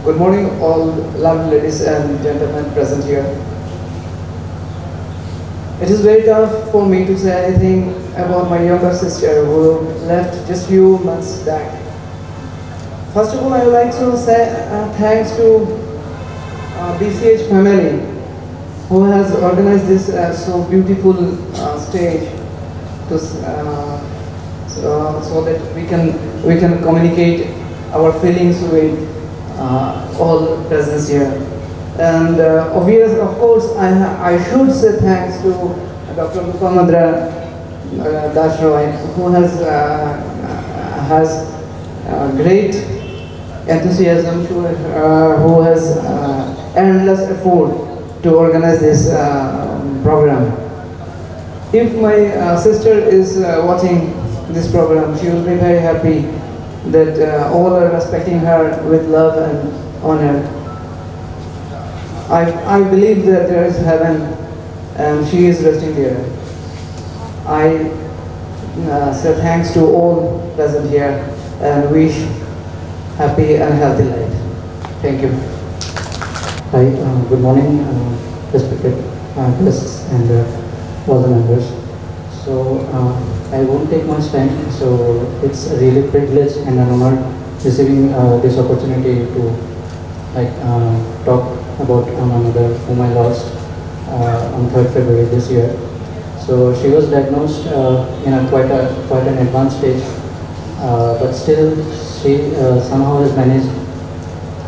Good morning, all lovely ladies and gentlemen present here. It is very tough for me to say anything about my younger sister who left just few months back. First of all, I would like to say thanks to BCH family who has organized this so beautiful stage to, so that we can communicate our feelings with all present here. And of course, I should say thanks to Dr. Chandra Dr.Roy, who has great enthusiasm, who has endless effort to organize this program. If my sister is watching this program, she will be very happy that all are respecting her with love and honor. I believe that there is heaven and she is resting there. I say thanks to all present here and wish happy and healthy life. Thank you. Hi, good morning, respected guests and all the members. So I won't take much time. So it's a really privilege and an honor receiving this opportunity to talk about my mother, whom I lost on 3rd February this year. So she was diagnosed in quite an advanced stage, but still she somehow has managed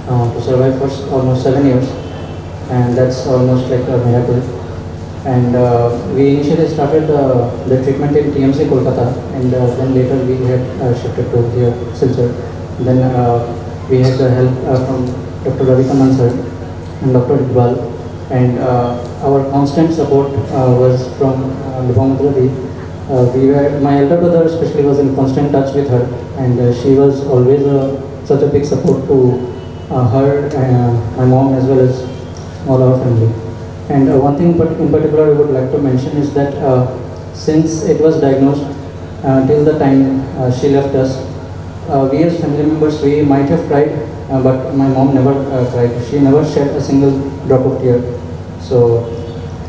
to survive for almost 7 years, and that's almost like a miracle. And we initially started the treatment in TMC Kolkata, and then later we had shifted to here Silchar. Then we had the help from Dr. Ravi sir and Dr. Iqbal, and our constant support was from my elder brother especially was in constant touch with her, and she was always such a big support to her, my mom, as well as all our family. And one thing in particular I would like to mention is that since it was diagnosed till the time she left us, we as family members, we might have cried, but my mom never cried. She never shed a single drop of tear. So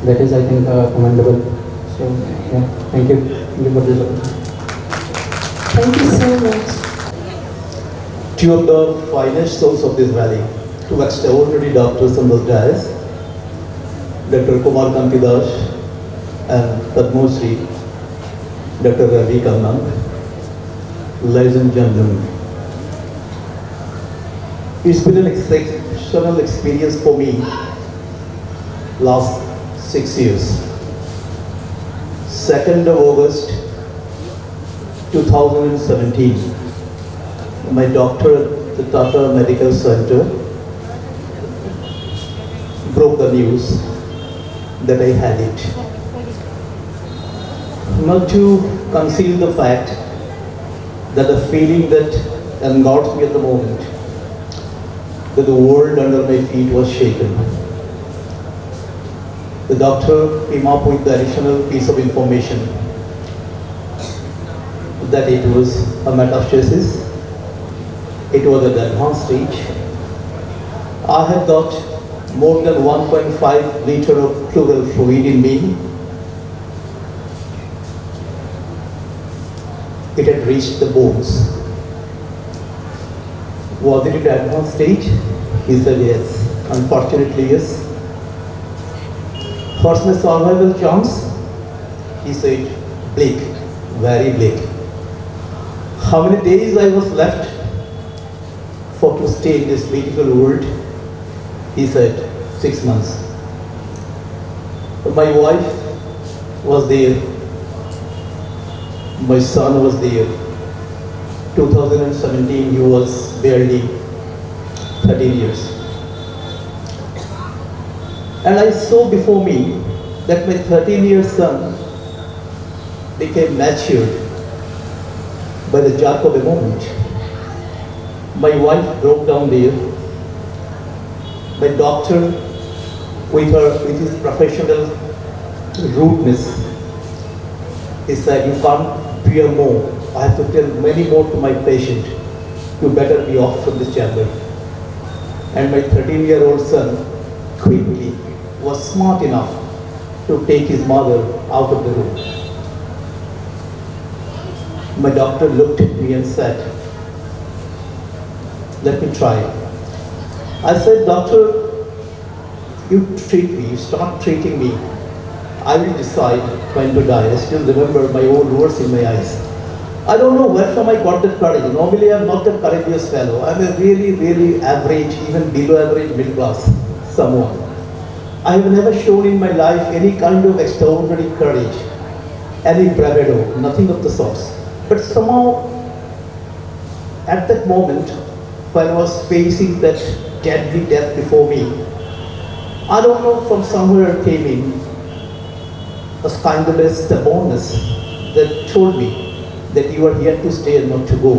that is, I think, commendable. So yeah, thank you. Thank you for this opportunity. Thank you so much. Two of the finest souls of this valley, two extraordinary doctors on the dais, Dr. Kumar Kantidas and Padmo Shri, Dr. Ravi Kannan. Ladies and gentlemen, it's been an exceptional experience for me last 6 years. 2nd of August 2017, my doctor at the Tata Medical Center broke the news that I had it. Not to conceal the fact that the feeling that engulfed me at the moment, that the world under my feet was shaken. The doctor came up with the additional piece of information that it was a metastasis, it was at the advanced stage. I had got more than 1.5 liter of pleural fluid in me. It had reached the bones. Was it at advanced stage? He said yes. Unfortunately, yes. What's my survival chance? He said, bleak, very bleak. How many days I was left for to stay in this beautiful world? He said, 6 months. My wife was there. My son was there. 2017, he was barely 13 years. And I saw before me that my 13-year son became matured by the jerk of a moment. My wife broke down there. My doctor, with his professional rudeness, he said, you can't bear more. I have to tell many more to my patient. You better be off from this chamber. and my 13-year-old son quickly was smart enough to take his mother out of the room. My doctor looked at me and said, "Let me try." I said, "Doctor, you treat me, you start treating me. I will decide when to die." I still remember my own words in my eyes. I don't know where from I got that courage. Normally I'm not a courageous fellow. I'm a really average, even below average middle class someone. I have never shown in my life any kind of extraordinary courage, any bravado, nothing of the sorts. But somehow, at that moment, when I was facing that deadly death before me, I don't know, from somewhere came in a kind of a stubbornness that told me that you are here to stay and not to go.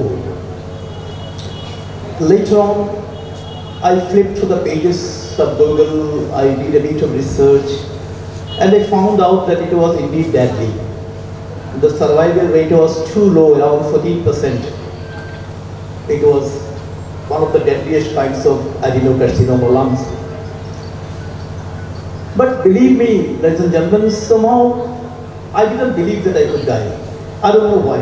Later on, I flipped through the pages of Google, I did a bit of research, and I found out that it was indeed deadly. The survival rate was too low, around 14%. It was one of the deadliest kinds of adenocarcinoma lungs. But believe me, ladies and gentlemen, somehow I didn't believe that I could die. I don't know why.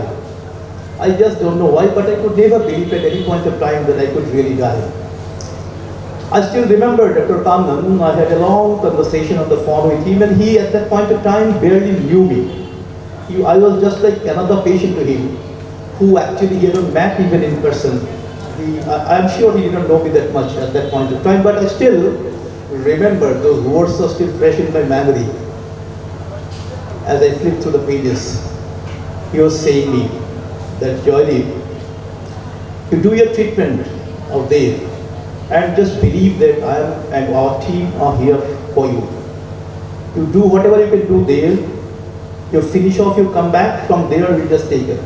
I just don't know why, but I could never believe at any point of time that I could really die. I still remember Dr. Chandra. I had a long conversation on the phone with him, and he at that point of time barely knew me. I was just like another patient to him, who actually he hadn't met even in person. I'm sure he didn't know me that much at that point of time, but I still remember those words are still fresh in my memory. As I flipped through the pages, he was saying me that, "Joydeep, you do your treatment out there and just believe that I am and our team are here for you. You do whatever you can do there. You finish off, you come back, from there we just take it.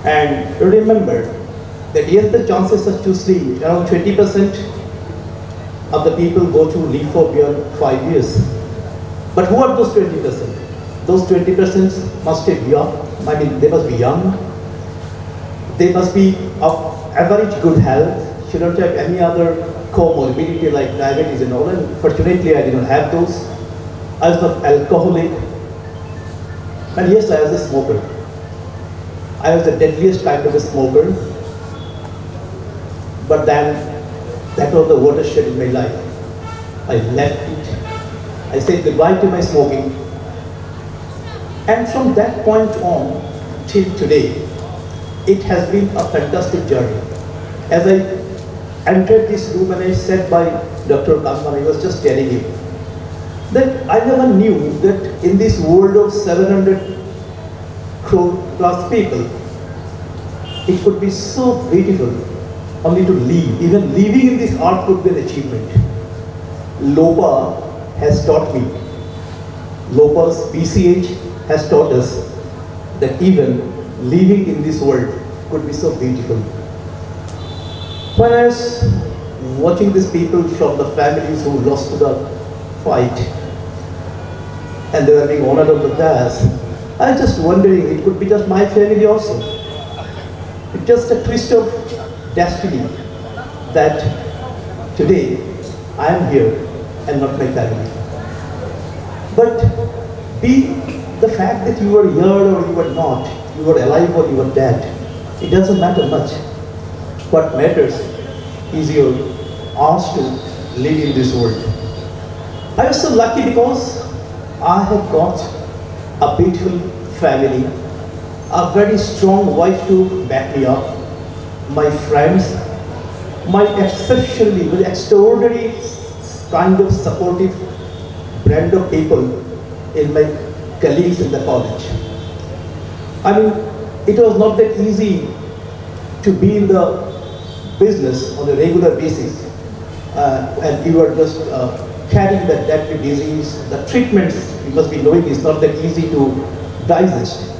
And remember that yes, the chances are too slim. Around 20% of the people go to live for beyond 5 years. But who are those 20%? Those 20% must be young. I mean, they must be young. They must be of average good health. Shouldn't have any other comorbidity like diabetes and all. And fortunately, I didn't have those. I was not alcoholic. And yes, I was a smoker. I was the deadliest kind of a smoker. But then, that was the watershed in my life. I left it. I said goodbye to my smoking. And from that point on till today, it has been a fantastic journey. As I entered this room and I sat by Dr. Chandra, I was just telling him that I never knew that in this world of 700 crore plus people, it could be so beautiful only to live. Even living in this art could be an achievement. Lopa has taught me, Lopa's BCH has taught us that even living in this world could be so beautiful. When I was watching these people from the families who lost to the fight and they were being honored on the dais, I was just wondering, it could be just my family also. It's just a twist of destiny that today I am here and not my family. But the fact that you are here or you are not, you are alive or you are dead, it doesn't matter much. What matters is your ask to live in this world. I was so lucky because I have got a beautiful family, a very strong wife to back me up, my friends, my exceptionally, very extraordinary kind of supportive brand of people in my colleagues in the college. I mean, it was not that easy to be in the business on a regular basis and you are just carrying that deadly disease. The treatments, you must be knowing, is not that easy to digest.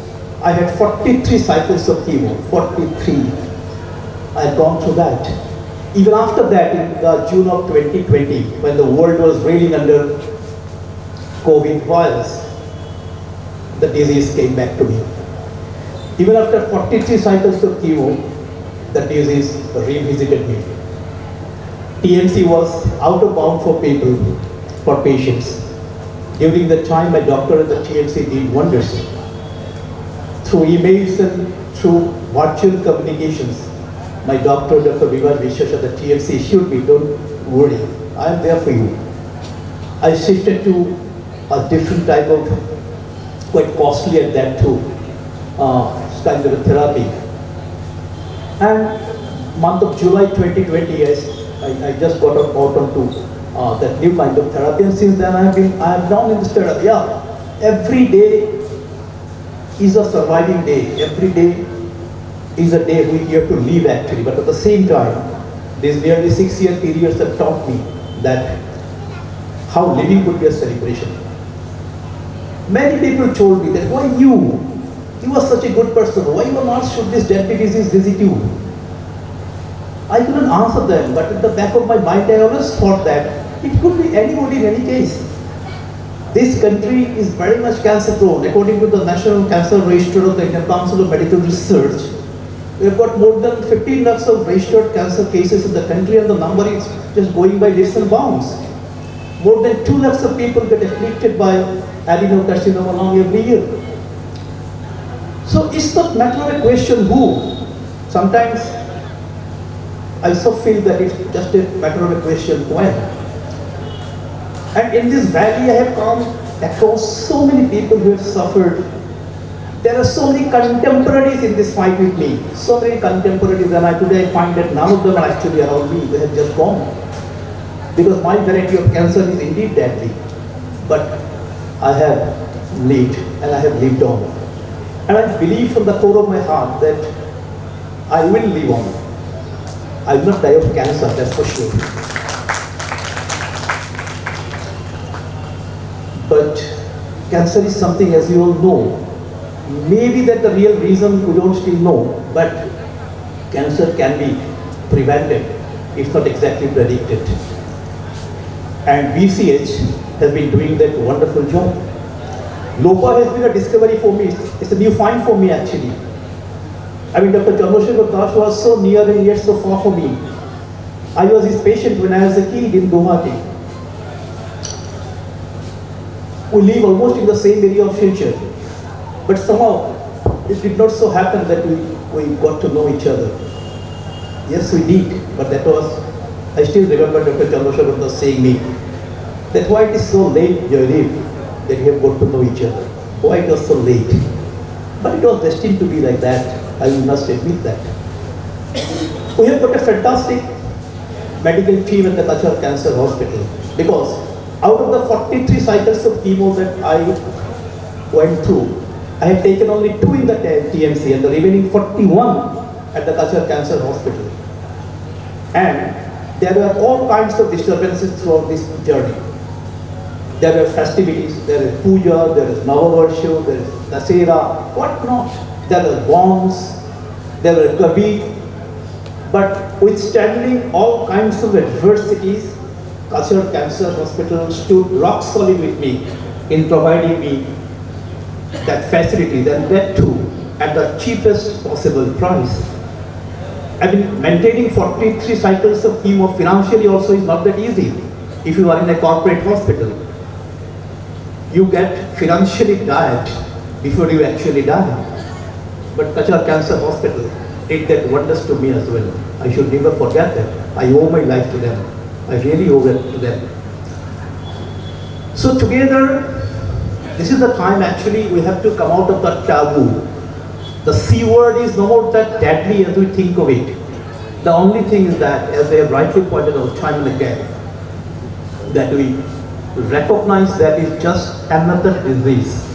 I had 43 cycles of chemo, 43. I had gone through that. Even after that, in the June of 2020, when the world was reeling under COVID virus, the disease came back to me. Even after 43 cycles of chemo, the disease revisited me. TMC was out of bound for people, for patients. During the time, my doctor at the TMC did wonders. Through emails and through virtual communications, my doctor, Dr. Vivad Vishwash at the TMC, assured me, don't worry, I am there for you. I shifted to a different type of, quite costly at that too, kind of a therapy. And month of July 2020, I just got out onto that new kind of therapy, and since then I have down in this therapy. Yeah, every day is a surviving day. Every day is a day we have to live actually. But at the same time, these nearly 6-year periods have taught me that how living could be a celebration. Many people told me that why you are such a good person, why you are not should this deadly disease visit you? I couldn't answer them, but at the back of my mind I always thought that it could be anybody in any case. This country is very much cancer prone. According to the National Cancer Register of the Indian Council of Medical Research, we have got more than 15 lakhs of registered cancer cases in the country, and the number is just going by leaps and bounds. More than 2 lakhs of people get afflicted by adenocarcinoma along every year. So it's not matter of a question who. Sometimes I so feel that it's just a matter of a question when. And in this valley I have come across so many people who have suffered. There are so many contemporaries in this fight with me. So many contemporaries, and today I find that none of them are actually around me. They have just gone. Because my variety of cancer is indeed deadly. But I have lived, and I have lived on. And I believe from the core of my heart that I will live on. I will not die of cancer, that's for sure. But cancer is something, as you all know, maybe that the real reason we don't still know, but cancer can be prevented, if not exactly predicted. And BCH has been doing that wonderful job. LOPA has been a discovery for me. It's a new find for me actually. I mean, Dr. Chandra was so near and yet so far for me. I was his patient when I was a kid in Guwahati. We live almost in the same area of Silchar. But somehow, it did not so happen that we got to know each other. Yes, we did, but that was, I still remember Dr. Chandra was saying me, that why it is so late, Joydeep, that we have got to know each other. Why it was so late. But it was destined to be like that. I must admit that. We have got a fantastic medical team at the Kachar Cancer Hospital, because out of the 43 cycles of chemo that I went through, I have taken only 2 in the TMC and the remaining 41 at the Kachar Cancer Hospital. And there were all kinds of disturbances throughout this journey. There were festivities, there is puja, there is Navavarsha, there is Dasera, what not. There were bombs, there were Kabir. But withstanding all kinds of adversities, Kachar Cancer Hospital stood rock solid with me in providing me that facility, and that too at the cheapest possible price. I mean, maintaining 43 cycles of chemo financially also is not that easy. If you are in a corporate hospital, you get financially died before you actually die. But Kachar Cancer Hospital did that wonders to me as well. I should never forget that. I owe my life to them. I really owe it to them. So together, this is the time actually we have to come out of that taboo. The C word is no more that deadly as we think of it. The only thing is that, as they have rightly pointed out time and again, that we recognize that it's just another disease.